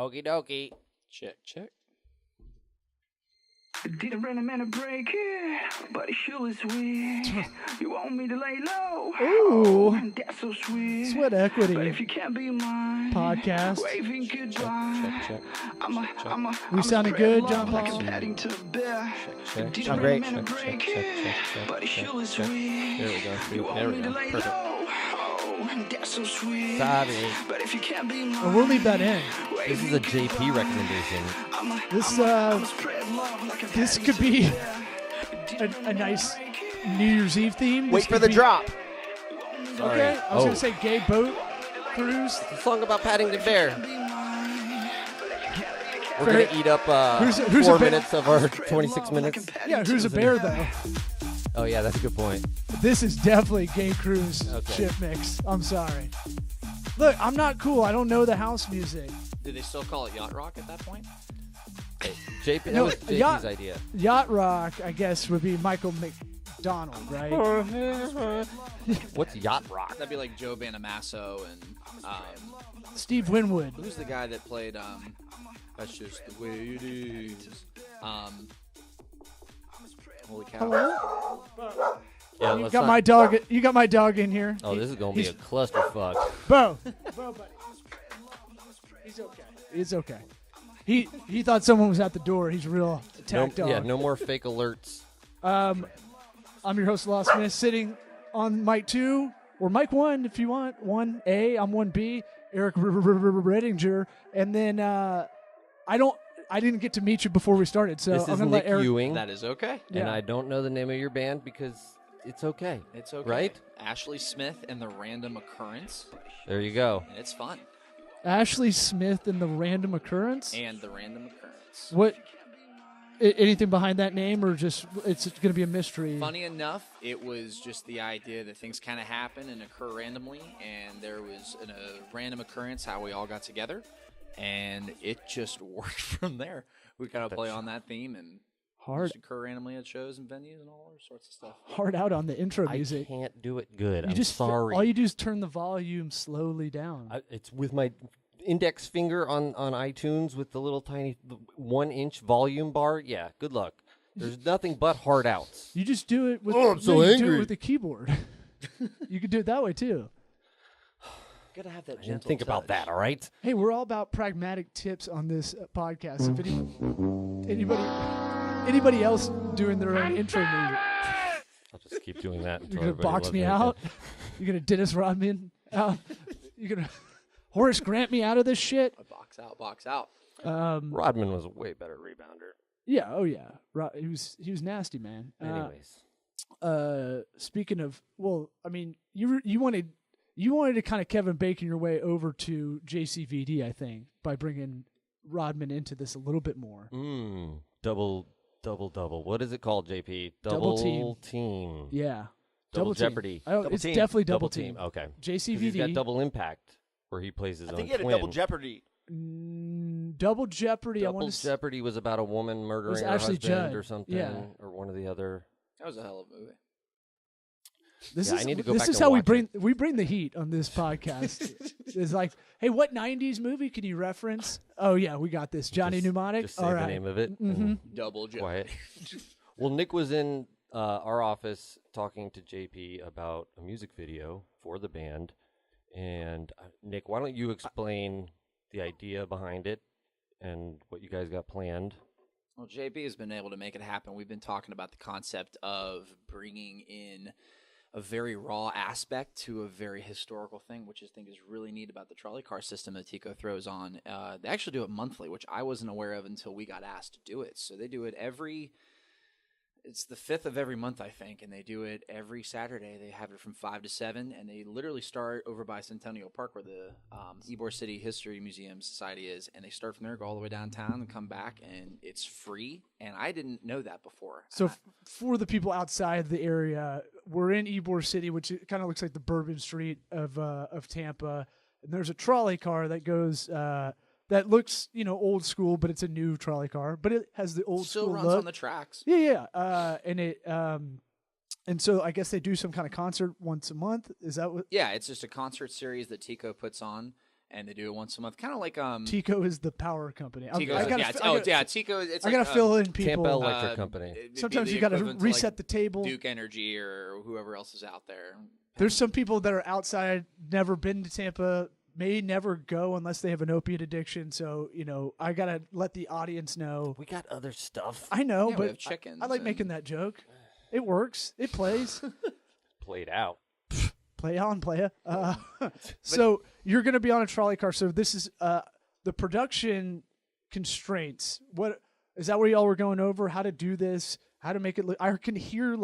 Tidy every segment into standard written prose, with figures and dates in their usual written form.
Okie dokie. Check, check. Didn't really mean to break it, but it sure is weird. You want me to lay low? Ooh. That's so sweet. Sweat Equity But if you can't be mine, podcast. waving goodbye. Check. We sounding good, John Paul? Check. Sound great. But it sure is weird. There we go. You want me to lay Perfect. low? That's so sweet. Sorry. But if you can't be mine, Oh, we'll leave that in. This is a JP recommendation. This could be a nice New Year's Eve theme. Wait for the drop. Okay. I was going to say gay boat cruise. It's a song about Paddington Bear. We're going to eat up Who's 4 a bear? minutes of our 26 minutes. Yeah, who's a bear, though? Oh, yeah, that's a good point. This is definitely gay cruise Okay. shit mix. I'm sorry. Look, I'm not cool. I don't know the house music. Did they still call it yacht rock at that point? JP, that No, was JP's yacht- idea. Yacht rock, I guess, would be Michael McDonald, right? What's yacht rock? That'd be like Joe Bonamassa and Steve Winwood. who's the guy that played That's Just the Way It Is. Holy cow. Hello? Yeah, You let's got not- my dog. You got my dog in here. Oh, this is going to be a clusterfuck. Bo, buddy. He's okay. He's okay. He thought someone was at the door. He's real attack dog. Yeah, no more fake alerts. I'm your host, Law Smith, sitting on mic 2 or mic 1 if you want. 1A, I'm 1B. Eric Redinger, and then I didn't get to meet you before we started, so This I'm is gonna Nick let Eric. Ewing, That is okay. and Yeah. I don't know the name of your band because it's okay. It's okay. Right? Ashley Smith and the Random Occurrence, There you go. and it's fun. Ashley Smith and the Random Occurrence. And the Random Occurrence. What? Anything behind that name, or just it's going to be a mystery? Funny enough, it was just the idea that things kind of happen and occur randomly, and there was a random occurrence how we all got together, and it just worked from there. We kind of play on that theme and Hard, just occur randomly at shows and venues and all sorts of stuff. hard out on the intro I music. can't do it good. You I'm just sorry. all you do is turn the volume slowly down. It's with my index finger on iTunes with the little tiny 1-inch volume bar. Yeah, good luck. There's nothing but hard outs. You just do it with. Oh, I'm so you do angry. it with the keyboard. You can do it that way too. Gotta have that I didn't think about that, all right? Hey, we're all about pragmatic tips on this podcast. If anybody else doing their own intro music, I'll just keep doing that. you're until gonna everybody box loves me it. out. You're gonna Dennis Rodman out. You're gonna Horace Grant me out of this shit. Box out. Rodman was a way better rebounder. Yeah. Oh yeah. He was nasty, man. Anyways, Speaking of, well, I mean, you wanted to kind of Kevin Bacon your way over to JCVD, I think, by bringing Rodman into this a little bit more. double. What is it called, JP? Double team. Yeah. Double team. Jeopardy. Oh, Double it's team. definitely double team. Okay. 'Cause JCVD. He's got double impact, where he plays his I own think he had twin. a double Jeopardy. Double Jeopardy. I Double want to. Jeopardy was about a woman murdering her Ashley husband Judd. or something, Yeah. or one of the other. That was a hell of a movie. This Yeah, is I need to go this back is and how we watch bring the heat on this podcast. It's like, hey, what '90s movie can you reference? Oh yeah, we got this. Johnny Just- Mnemonic. Just say All the right. name of it. Mhm. and Double Quiet. Jeopardy. Well, Nick was in our office talking to JP about a music video for the band. And Nick, why don't you explain the idea behind it and what you guys got planned? Well, JP has been able to make it happen. We've been talking about the concept of bringing in a very raw aspect to a very historical thing, which I think is really neat about the trolley car system that Tico throws on. They actually do it monthly, which I wasn't aware of until we got asked to do it. So they do it it's the 5th of every month, I think, and they do it every Saturday. They have it from 5 to 7, and they literally start over by Centennial Park where the Ybor City History Museum Society is, and they start from there, go all the way downtown, and come back, and it's free, and I didn't know that before. So for the people outside the area, we're in Ybor City, which kind of looks like the Bourbon Street of Tampa, and there's a trolley car that goes. That looks, old school, but it's a new trolley car. But it has the old Still school runs look. on the tracks. Yeah. And so I guess they do some kind of concert once a month. Is that what? Yeah, it's just a concert series that Tico puts on, and they do it once a month, kind of like Tico is the power company. Tico. Tico. It's I like, gotta fill in people. Tampa Electric Company. it'd be Sometimes the you gotta equivalent to, reset like, the table. Duke Energy or whoever else is out there. There's some people that are outside, never been to Tampa, may never go unless they have an opiate addiction. So, I got to let the audience know. We got other stuff. I know, Yeah, we but have chickens I like and- making that joke. It works. It plays. Played out. Play on, playa. So you're going to be on a trolley car. So this is the production constraints. What is that? Where y'all were going over how to do this, how to make it look? I can hear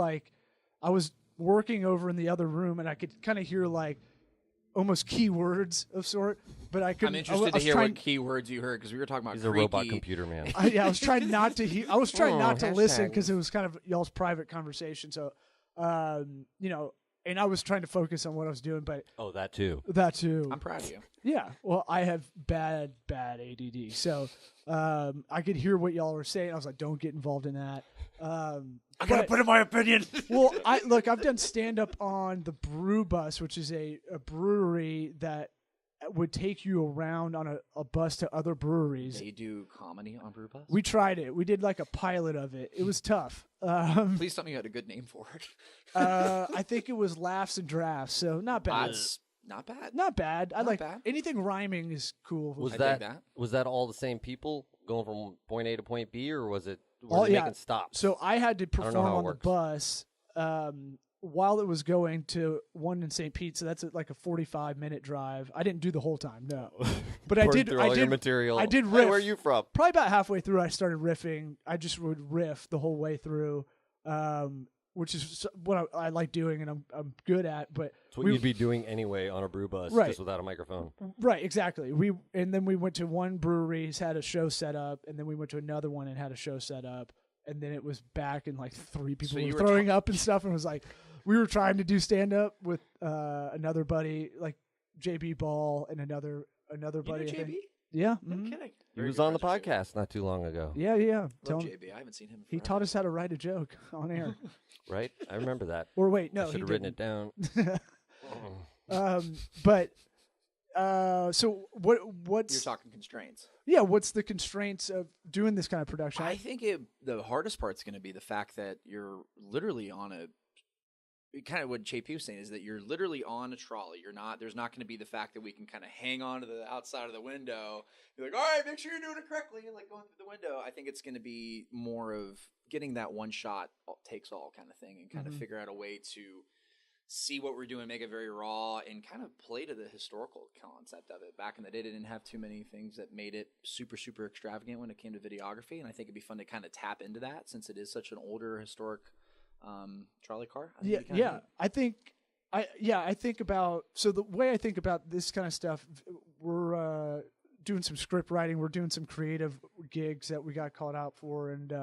I was working over in the other room, and I could kind of hear almost keywords of sort. But I couldn't. I'm interested to hear what keywords you heard because we were talking about. He's a robot computer man. I was trying not to hear. I was trying not to listen hashtag. because it was kind of y'all's private conversation. So, and I was trying to focus on what I was doing, but Oh, that too. that too. I'm proud of you. Yeah. Well, I have bad ADD, so I could hear what y'all were saying. I was like, don't get involved in that. I gotta put in my opinion. Well, I've done stand up on the Brew Bus, which is a brewery that would take you around on a bus to other breweries. They do comedy on Brew Bus? We tried it. We did a pilot of it. It was tough. Please tell me you had a good name for it. I think it was Laughs and Drafts, so not bad. That's not bad. Not bad. I Not like bad. anything rhyming is cool. Was I that, dig that. was that all the same people going from point A to point B, or was it Oh, they yeah. making stops? So I had to don't know perform how it on the works. bus while it was going to one in St. Pete. So that's a 45-minute drive. I didn't do the whole time, no. But I Poured did. through I all your did material. I did Hey, riff. where are you from? Probably about halfway through, I started riffing. I just would riff the whole way through, which is what I like doing and I'm good at. But It's what you'd be doing anyway on a brew bus, Right. just without a microphone. Right, exactly. And then we went to one brewery, had a show set up, and then we went to another one and had a show set up, and then it was back and 3 people So you were were throwing up and stuff, and it was we were trying to do stand up with another buddy, JB Ball, and another You know buddy. I think. JB? Yeah, No mhm. kidding. He was on the podcast not too long ago, yeah. Love Tell him- JB. I haven't seen him. he taught us how to write a joke on air. right? I remember that. Or wait, I no, should he have written didn't. it down. But so what's You're talking constraints. what's the constraints of doing this kind of production? I think the hardest part's going to be the fact that you're literally on kind of what JP was saying is that you're literally on a trolley. There's not going to be the fact that we can kind of hang on to the outside of the window. You're like, all right, make sure you're doing it correctly, and going through the window. I think it's going to be more of getting that one shot takes all kind of thing and kind of figure out a way to see what we're doing, make it very raw, and kind of play to the historical concept of it. Back in the day, they didn't have too many things that made it super, super extravagant when it came to videography, and I think it'd be fun to kind of tap into that since it is such an older, historic trolley car. I think it'd be kinda neat. I think about the way I think about this kind of stuff. We're doing some script writing. We're doing some creative gigs that we got called out for, and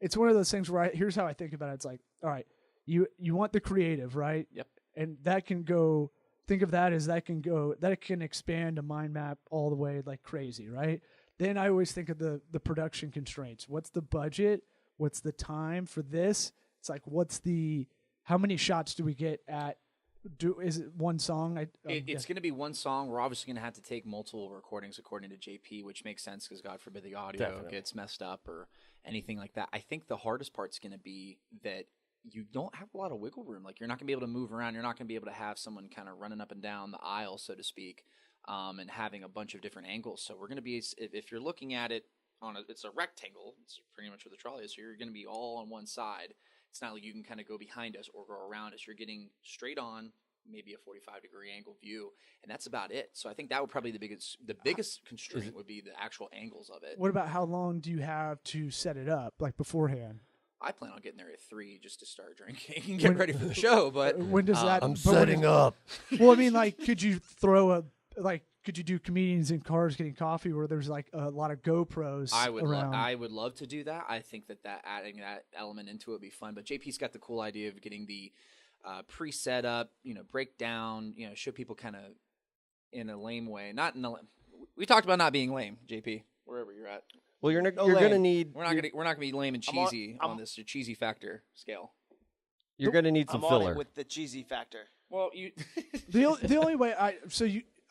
it's one of those things where here's how I think about it. It's all right, you want the creative, right? Yep. And that can go. Think of that as that can expand a mind map all the way like crazy, right? Then I always think of the production constraints. What's the budget? What's the time for this? It's how many shots do we get at? Is it one song? It's going to be one song. We're obviously going to have to take multiple recordings according to JP, which makes sense because God forbid the audio Definitely. gets messed up or anything like that. I think the hardest part's going to be that you don't have a lot of wiggle room. You're not going to be able to move around. You're not going to be able to have someone kind of running up and down the aisle, so to speak, and having a bunch of different angles. So we're going to be, if you're looking at it it's a rectangle. It's pretty much where the trolley is. So you're going to be all on one side. It's not like you can kind of go behind us or go around us. You're getting straight on, maybe a 45-degree angle view, and that's about it. So I think that would probably the biggest constraint would be the actual angles of it. What about how long do you have to set it up, beforehand? I plan on getting there at 3 just to start drinking and get ready for the show. But When does that? I'm but when setting is- up. Well, I mean, could you throw could you do comedians in cars getting coffee where there's a lot of GoPros around? I would love to do that. I think that adding that element into it would be fun. But JP's got the cool idea of getting the pre-set up, break down, show people kind of in a lame way. Not in a. We talked about not being lame, JP. Wherever you're at. Well, you're No going to lame. need We're not gonna be lame and cheesy on this cheesy factor scale. you're going to need some I'm on filler. it with the cheesy factor. Well, you the only way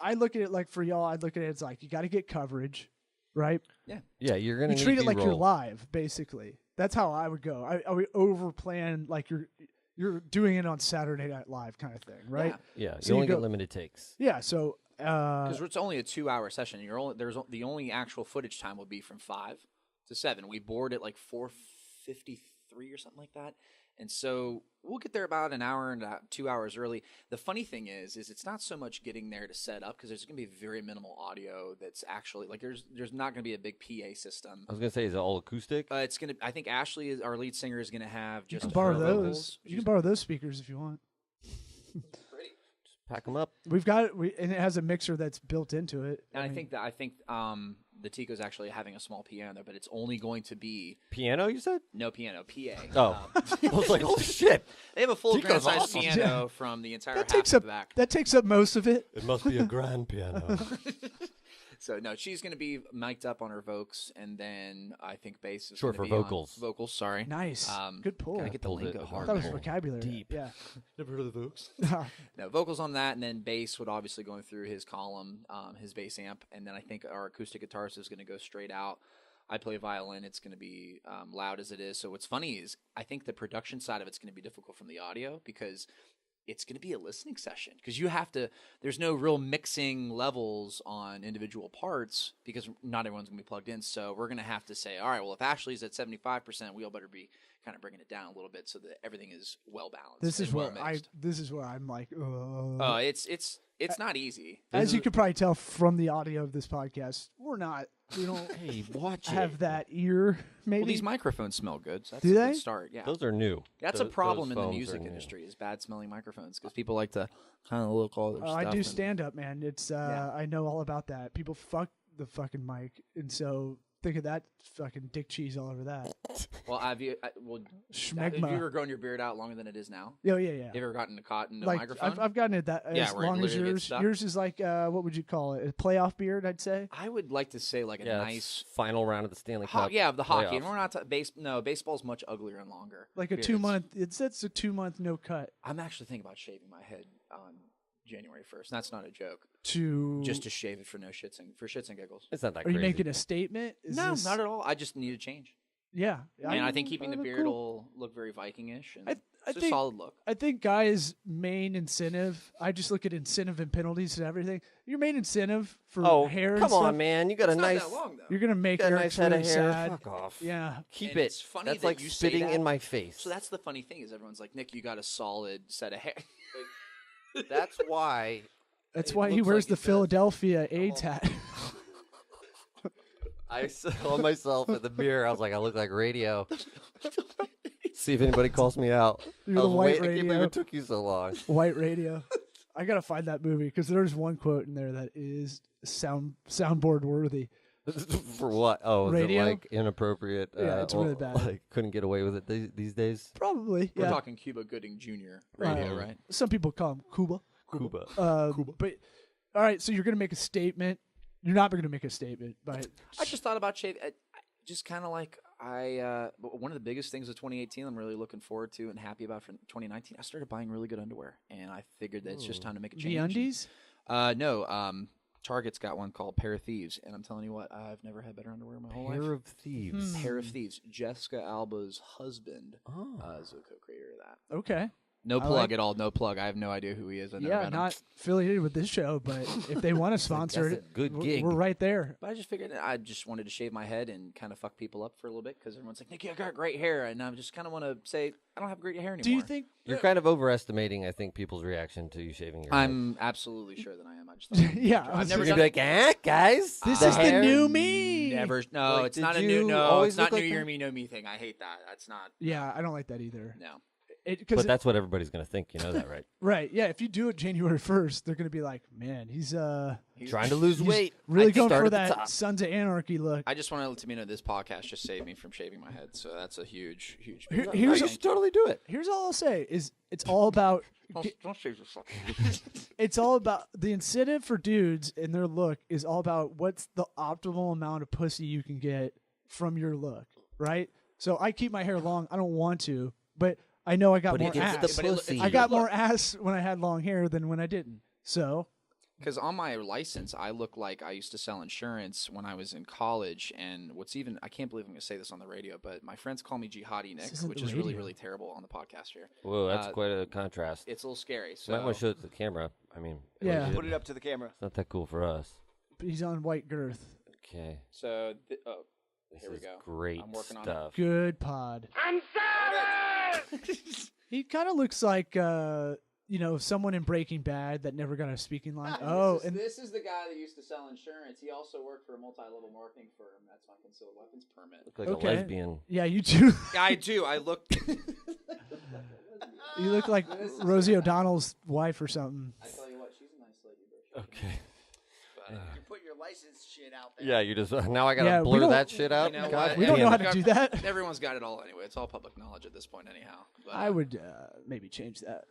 I look at it like for y'all, I look at it as like you got to get coverage, right? Yeah, you're gonna You need treat it like you're B-roll. live, basically. That's how I would go. I would over plan like you're doing it on Saturday Night Live kind of thing, right? Yeah, So you you only go- get limited takes. Yeah. So Because it's only a 2-hour session. The only actual footage time will be from 5 to 7. We board at like 4:53 or something like that, and so we'll get there about an hour and 2 hours early. The funny thing is it's not so much getting there to set up because there's going to be very minimal audio. That's actually like there's not going to be a big PA system. I was gonna say, is it all acoustic? It's gonna. I think Ashley, our lead singer, is gonna have you just can a borrow few those. vocals. You can borrow those speakers if you want. Pack them up. We've got it, and it has a mixer that's built into it. And I mean, think the Tico's actually having a small piano, but it's only going to be Piano, you said? no piano, PA. Oh, I was like, holy shit! They have a full Tico's grand-sized awesome. piano from the entire that half takes of up the back. that takes up most of it. It must be a grand piano. So no, she's going to be mic'd up on her vocals, and then I think bass is Short gonna for be on vocals. Vocals, sorry. Nice, good pull. Gotta get the Pulled it lingo I hard. thought it was hard. vocabulary. Deep. Yeah. Never heard of the folks. No, vocals on that, and then bass would obviously going through his column, his bass amp, and then I think our acoustic guitarist is going to go straight out. I play violin. It's going to be loud as it is. So what's funny is I think the production side of it's going to be difficult from the audio because it's going to be a listening session because you have to. There's no real mixing levels on individual parts because not everyone's going to be plugged in. So we're going to have to say, all right, well, if Ashley's at 75%, we all better be kind of bringing it down a little bit so that everything is well balanced. This is and where well mixed. This is where I'm like, Oh, it's not easy. as you could probably tell from the audio of this podcast, we don't Hey, watch have that ear. Maybe Well, these microphones smell good. So that's Do a they? good start. Yeah, Those are new. that's Those a problem in the phones are music new. industry is bad smelling microphones because people like to kind of look all their stuff. I do and- stand up, man. It's I know all about that. People fuck the fucking mic, and so think of that fucking dick cheese all over that. Well, have you ever Schmegma. grown your beard out longer than it is now? Yeah. You ever gotten caught in a Like microphone? I've gotten it that Yeah, as where it long as literally gets yours. stuck. Yours is like what would you call it? A playoff beard, I'd say. I would like to say like a Yeah, nice it's final round of the Stanley Cup. yeah, of the hockey. And playoffs. we're not baseball's much uglier and longer. Like a beards. 2 month. It's a 2 month no cut I'm actually thinking about shaving my head on January 1st. That's not a joke. to. Just to shave it for shits and giggles. It's not that Are you crazy. making a statement? Is No, this- not at all. I just need a change. Yeah. And I think keeping the beard cool. will look very Viking-ish. And I it's a think- solid look. I think guys' main incentive. I just look at incentive and penalties and everything. Your main incentive for Oh, hair. come and on, stuff, man! You got a It's nice, not that long, though. You're gonna make got a Eric nice head of really hair. sad. Fuck off. Yeah. Keep And it. it's funny That's that like you say spitting that. in my face. So that's the funny thing is everyone's like, Nick, you got a solid set of hair. That's why. That's It why he looks wears like the it does. Philadelphia AIDS hat. I saw myself in the mirror. I was like, I look like radio. See if anybody calls me out. You're I the was white waiting. I can't believe radio. it took you so long. White radio. I gotta find that movie because there's one quote in there that is soundboard worthy. For what? Oh, is Radio? it like inappropriate? Yeah, it's really bad. Like, couldn't get away with it these days. Probably. We're Yeah. talking Cuba Gooding Jr. radio, right? Some people call him Cuba. Cuba. But all right, so you're gonna make a statement. You're not gonna make a statement, but I just thought about shaving. Just kind of like one of the biggest things of 2018 I'm really looking forward to and happy about for 2019. I started buying really good underwear, and I figured that it's just time to make a change. the undies. No. Target's got one called Pair of Thieves, and I'm telling you what, I've never had better underwear in my whole Pair life. of thieves. Pair of Thieves. Jessica Alba's husband Oh. is the co-creator of that. Okay. No I plug like- at all. No plug. I have no idea who he is. I never Yeah, met him. not affiliated with this show, but if they want to sponsor That's a it, good gig. we're right there. But I just figured I just wanted to shave my head and kind of fuck people up for a little bit because everyone's like, Nick, you got great hair. And I just kind of want to say, I don't have great hair anymore. Do you think? You're kind of overestimating, I think, people's reaction to you shaving your head. I'm absolutely sure that I am. I just thought Yeah, I've never You're done gonna be like, guys, This the is the hair?" new me. Never. No, Like, it's did not a you new. No, always it's not look New like Year that? Me, No Me thing. I hate that. That's not. Yeah, I don't like that either. No. Because But that's what everybody's gonna think. You know that, right? right. Yeah, if you do it January 1st, they're gonna be like, man, he's Trying to lose weight. really I going start for at the that top. Sons of Anarchy look. I just want to let you know this podcast just saved me from shaving my head. So that's a huge, huge. Here- No, here's you a- should totally do it. Here's all I'll say is it's all about don't shave yourself. it's all about the incentive for dudes and their look is all about what's the optimal amount of pussy you can get from your look, right? So I keep my hair long. I don't want to, but I know I got But more it gets ass. the pussy. I got more ass when I had long hair than when I didn't. So Because on my license, I look like I used to sell insurance when I was in college. And I can't believe I'm going to say this on the radio, but my friends call me Jihadi Nick, isn't which the is really, radio. really terrible on the podcast here. Whoa, that's quite a contrast. It's a little scary. So You might want to show it to the camera. I mean, Yeah. Put it up to the camera. It's not that cool for us. He's on white girth. Okay. So This here we is go. great I'm working on it. stuff. Good pod. I'm savage! He kind of looks like, someone in Breaking Bad that never got a speaking line. This is the guy that used to sell insurance. He also worked for a multi-level marketing firm. That's my concealed weapons permit. Look like Okay. a lesbian. Yeah, you do. Yeah, I do. I look. You look like Rosie O'Donnell's wife or something. I tell you what, she's a nice lady, bro. Okay. But, You put your license shit out there. Yeah, you just now I gotta Yeah, we blur don't- that shit out. You know God what? We don't know damn how it. to do that. everyone's got it all anyway. It's all public knowledge at this point, anyhow. But, I would maybe change that.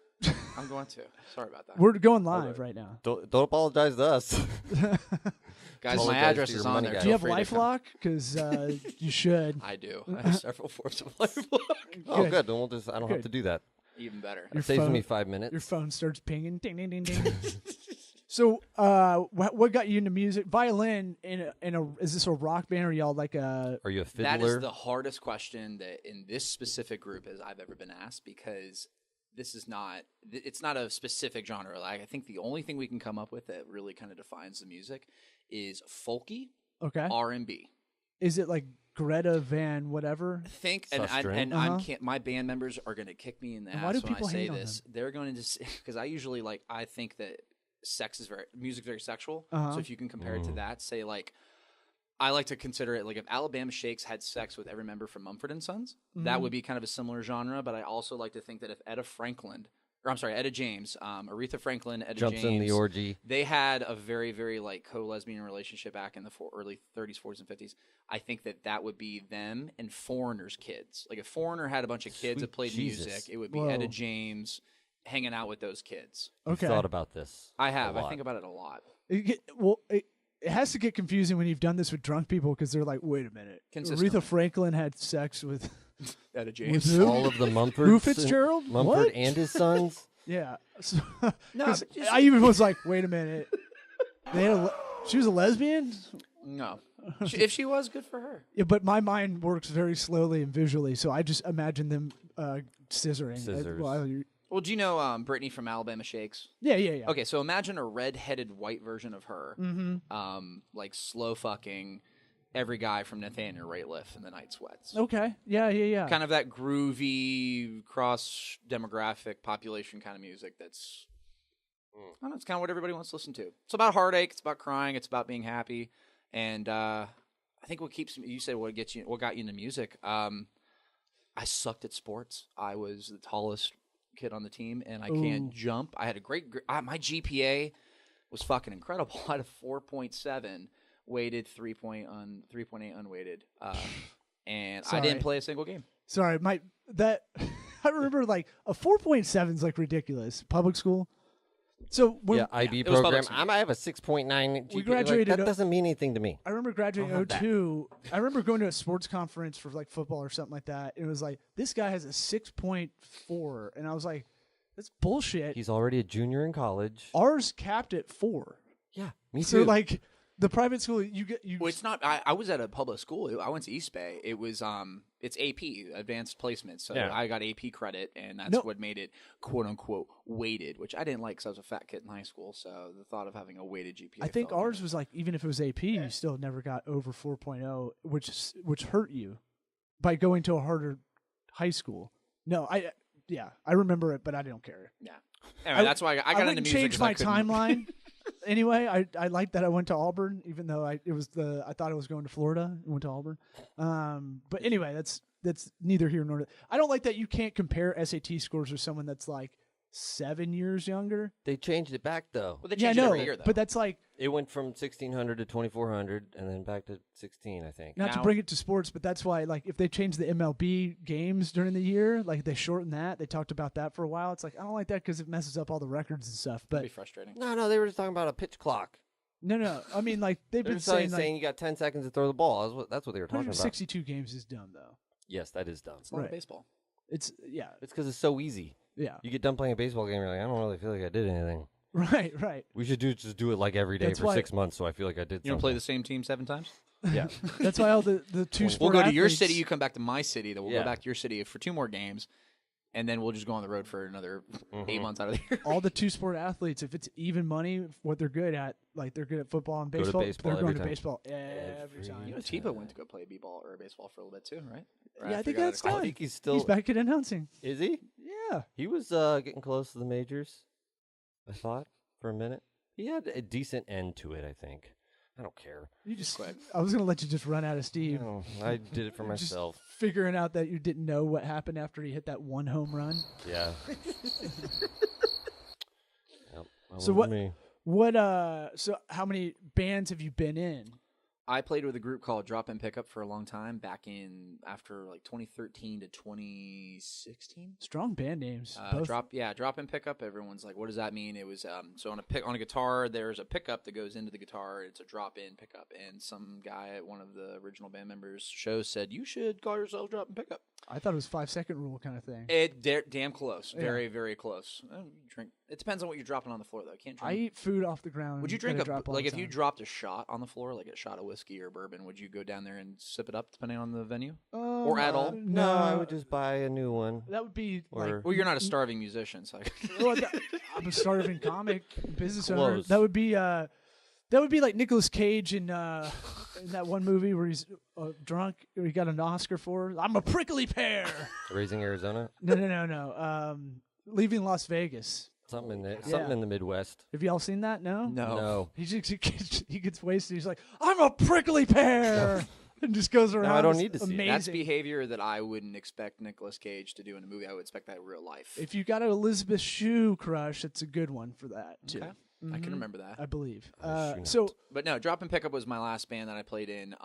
I'm going to. Sorry about that. We're going live right now. Don't apologize to us. Guys, apologize my to address your is on money there. guy. Do you Feel have free to come. LifeLock? Because you should. I do. I have several forms of LifeLock. Oh, Good. good. Then I don't have Good. to do that. Even better. Your It saves phone- me 5 minutes. Your phone starts pinging. Ding, ding, ding, ding. So, what got you into music? Violin is this a rock band or y'all like a? Are you a fiddler? That is the hardest question that in this specific group as I've ever been asked, because this is not, it's not a specific genre. Like, I think the only thing we can come up with that really kind of defines the music is folky Okay. R&B. Is it like Greta Van whatever? Think and Sustrain. I'm can't, my band members are going to kick me in the And why ass do when I people say hate on this. They're going to because I usually I think that music's very sexual. Uh-huh. So if you can compare it to that, say like I like to consider it like if Alabama Shakes had sex with every member from Mumford and Sons, that would be kind of a similar genre. But I also like to think that if Etta James, Aretha Franklin, Etta Jumps James, in the orgy. they had a very, very like co-lesbian relationship back in the early 30s, 40s, and 50s. I think that would be them and Foreigner's kids. Like if Foreigner had a bunch of kids Sweet that played Jesus. music, it would be Whoa. Etta James hanging out with those kids. Okay. Thought about this. I have. a I lot. think about it a lot. It has to get confusing when you've done this with drunk people because they're like, wait a minute, Consistently. Aretha Franklin had sex with Etta James. with who? All of the Mumfords. Lou Fitzgerald? Mumford What? and his sons. Yeah. So, No, 'cause but just- I even was like, wait a minute. They had she was a lesbian? No. If she was, good for her. Yeah, but my mind works very slowly and visually, so I just imagine them scissoring. Scissors. Well, do you know Brittany from Alabama Shakes? Yeah. Okay, so imagine a red-headed white version of her, like slow fucking every guy from Nathaniel Rateliff in the Night Sweats. Okay. Yeah. Kind of that groovy cross demographic population kind of music that's I don't know, it's kind of what everybody wants to listen to. It's about heartache, it's about crying, it's about being happy. And I think what got you into music. I sucked at sports. I was the tallest kid on the team and I can't jump. I had a my GPA was fucking incredible. I had a 4.7 weighted 3.8 unweighted. And I didn't play a single game. Sorry, I remember like a 4.7 is like ridiculous. Public school. So when Yeah, IB it was program. public I have a 6.9 GPA. We graduated that doesn't mean anything to me. I remember graduating in 02. I remember going to a sports conference for like football or something like that. It was like, this guy has a 6.4. And I was like, that's bullshit. He's already a junior in college. Ours capped at 4. Yeah, me So too. like the private school, Well, it's not. I was at a public school. I went to East Bay. It was it's AP, advanced placement. So Yeah. I got AP credit, and that's No. what made it quote unquote weighted, which I didn't like because I was a fat kid in high school. So the thought of having a weighted GPA. I think felt ours was like, even if it was AP, you still never got over 4.0, which hurt you by going to a harder high school. No, I remember it, but I don't care. yeah. Anyway, that's why I got into wouldn't music. change 'cause my I couldn't- timeline. Anyway, I like that I went to Auburn, even though I thought I was going to Florida and went to Auburn. But anyway, that's neither here nor there. I don't like that you can't compare SAT scores with someone that's like 7 years younger. They changed it back though. Well, they Yeah, I changed it know, every year though. but that's like It went from 1600 to 2400, and then back to 16, I think. not to Now- bring it to sports, but that's why like if they change the MLB games during the year, like they shorten that. They talked about that for a while. It's like I don't like that because it messes up all the records and stuff. It'd But be frustrating. No, they were just talking about a pitch clock. no. I mean, like they've They been were saying saying like you got 10 seconds to throw the ball. That's what they were talking about. 162 games is dumb though. Yes, that is dumb. It's a lot Right. of baseball. It's It's because it's so easy. yeah. You get done playing a baseball game, you're like, I don't really feel like I did anything. Right, right. We should just do it like every day That's for why- 6 months, so I feel like I did. You don't play something. the same team 7 times? Yeah. That's why all the two We'll sport go to your athletes- city. You come back to my city. Then we'll Yeah. go back to your city for 2 more games, and then we'll just go on the road for another 8 months out of the year. all the two-sport athletes, if it's even money, what they're good at, like they're good at football and Go to baseball, baseball they're going every to time. baseball every time. You know, Tiba went to go play b-ball or baseball for a little bit too, right? Yeah, I think got out that's of college. I done. think he's still. He's back at announcing. Is he? Yeah. He was getting close to the majors. I thought for a minute. He had a decent end to it. I think. I don't care. You just Quick. I was going to let you just run out of Steve. No, I did it for Just myself. figuring out that you didn't know what happened after he hit that one home run. Yeah. Yep, that So was what- Me. What so how many bands have you been in? I played with a group called Drop In Pickup for a long time, back in after like 2013 to 2016. Strong band names. both. Drop In Pickup. Everyone's like, what does that mean? It was so on a guitar, there's a pickup that goes into the guitar. It's a drop in pickup, and some guy at one of the original band members' shows said you should call yourself Drop In Pickup. I thought it was 5-second rule kind of thing. Damn close, very very close. Drink. It depends on what you're dropping on the floor though. Can't I drink. eat food off the ground. Would you and drink let it drop all like the if you time. dropped a shot on the floor, like a shot of whiskey or bourbon? Would you go down there and sip it up, depending on the venue, or at all? No, I would just buy a new one. That would be Or- like Well, you're not a starving musician, so. well, I'm a starving comic business owner. Close. That would be like Nicolas Cage in that one movie where he's drunk. Or he got an Oscar for. I'm a prickly pear. Raising Arizona. No. Leaving Las Vegas. Something in Yeah. the Midwest. Have y'all seen that? No. No. He gets wasted. He's like, I'm a prickly pear, and just goes around. I don't It's need to see it. amazing. That's behavior that I wouldn't expect Nicolas Cage to do in a movie. I would expect that in real life. If you got an Elizabeth Shue crush, it's a good one for that too. Okay. I can remember that. I believe. I should So But no, Drop and Pickup was my last band that I played in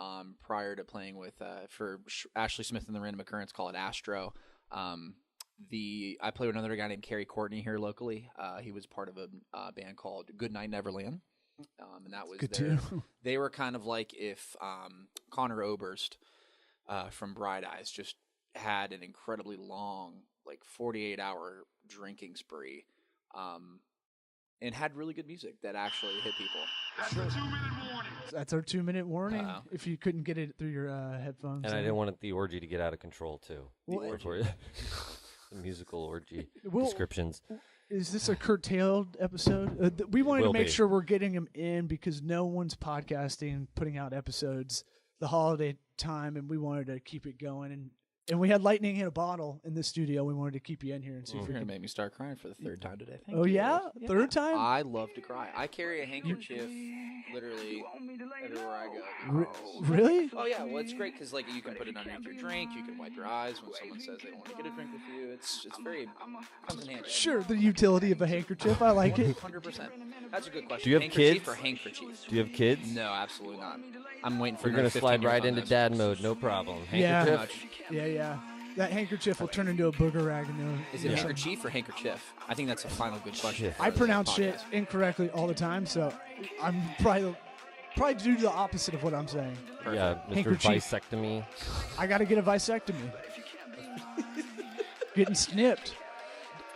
prior to playing with for Ashley Smith and the Random Occurrence, call it Astro. I played with another guy named Kerry Courtney here locally. He was part of a band called Goodnight Neverland, and that was good their, too. They were kind of like if Connor Oberst from Bright Eyes just had an incredibly long, like 48-hour drinking spree, and had really good music that actually hit people. That's our 2-minute warning. Uh-oh. If you couldn't get it through your headphones, And I didn't want the orgy to get out of control too. Well, Before- the musical orgy Well, descriptions. Is this a curtailed episode? We wanted to will make be. sure we're getting them in because no one's podcasting, putting out episodes the holiday time, and we wanted to keep it going. And we had lightning in a bottle in the studio. We wanted to keep you in here and see if You're we gonna could. make me start crying for the third time today. Thank Oh you. yeah, third time. I love to cry. I carry a handkerchief literally everywhere I go. Really? Oh yeah, well it's great because like you can put it underneath your drink. You can wipe your eyes when someone says they don't want to get a drink with you. It's very comes in handy. Sure, the utility of a handkerchief. I like it. 100%. That's a good question. Do you have handkerchief kids? or handkerchief? Do you have kids? No, absolutely not. I'm waiting for You're gonna another slide 15 years right on into this. dad mode, no problem. Yeah. Handkerchief? Yeah. That handkerchief will turn into a booger rag. Is it handkerchief or handkerchief? I think that's a final good question. for I this pronounce shit podcast. incorrectly all the time, so I'm probably do the opposite of what I'm saying. Yeah, Mr. Handkerchief. Vasectomy. I got to get a vasectomy. Getting snipped.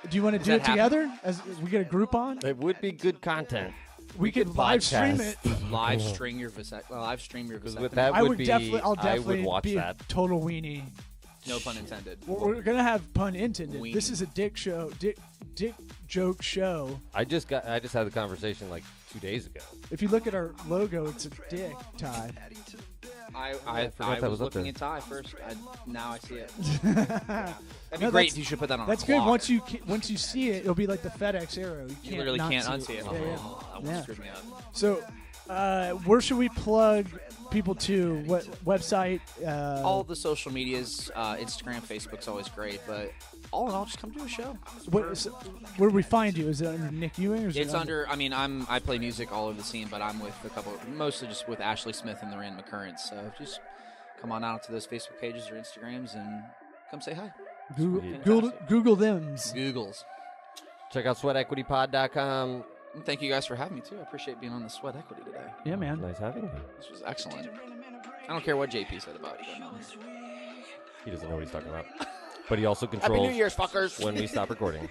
Do you want to do that it together? As we get a Groupon, It would be good content. we could live stream it. Live stream your vasectomy. With that I would would be, definitely, I'll I definitely would watch be that. a total weenie. No pun intended. We're gonna have pun intended. Weenie. This is a dick show, dick joke show. I just had the conversation like 2 days ago. If you look at our logo, it's a dick tie. I forgot that was was up looking there. at Ty first. Now I see it. That'd be No, great that's- if you should put that on. That's a good. clock. Once you see it, it'll be like the FedEx arrow. You literally not can't see unsee it. Yeah, yeah. Oh, that Yeah. one screwed me up. So, where should we plug people to? What website? All the social medias, Instagram, Facebook's always great, but all in all, just come to a show. Where do we find you? Is it under Nick Ewing? Or is It's it under. I mean, I play music all over the scene, but I'm with a couple, mostly just with Ashley Smith and the Random Occurrence. So just come on out to those Facebook pages or Instagrams and come say hi. Google thems. Googles. Check out sweatequitypod.com. And thank you guys for having me too. I appreciate being on the Sweat Equity today. Yeah, man. Nice having you. This was excellent. I don't care what JP said about it. He doesn't know what he's talking about. But he also Happy controls New Year's, fuckers. when we stop recording.